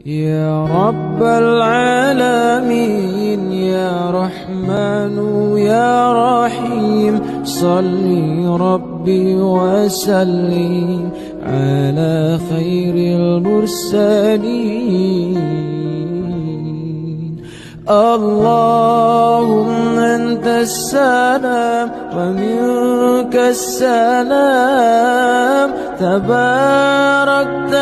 يا رب العالمين يا رحمن يا رحيم، صل ربي وسلم على خير المرسلين. اللهم أنت السلام ومنك السلام، تباركت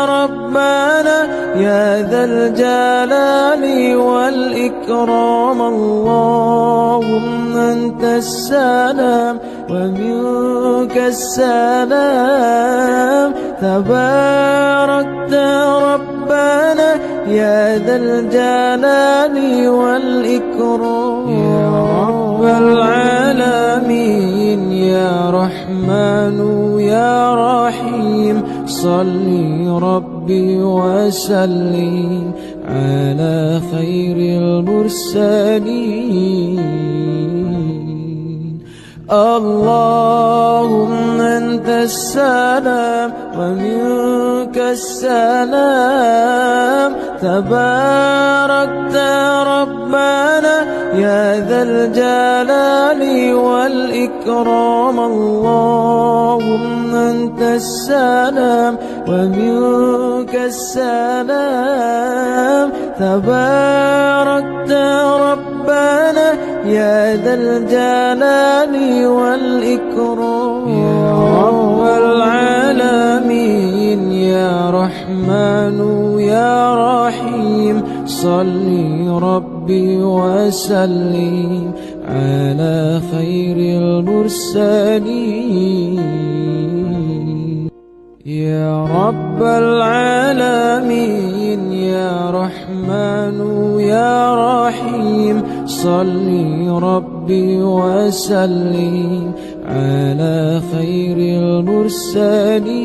ربنا يا ذا الجلال والإكرام. اللهم أنت السلام ومنك السلام، تباركت ربنا يا ذا الجلال والإكرام. يا رب العالمين يا رحمن يا رحيم، صل ربي وسلم على خير المرسلين. اللهم أنت السلام ومنك السلام، تباركت ربنا يا ذا الجلال والإكرام. اللهم أنت السلام ومنك السلام، تباركت ربنا يا ذا الجلال والإكرام. يا رب العالمين يا رحمن يا رحيم، صل ربي وسلم على خير المرسلين. يا رب العالمين يا رحمن يا رحيم، صل ربي وسلم على خير المرسلين.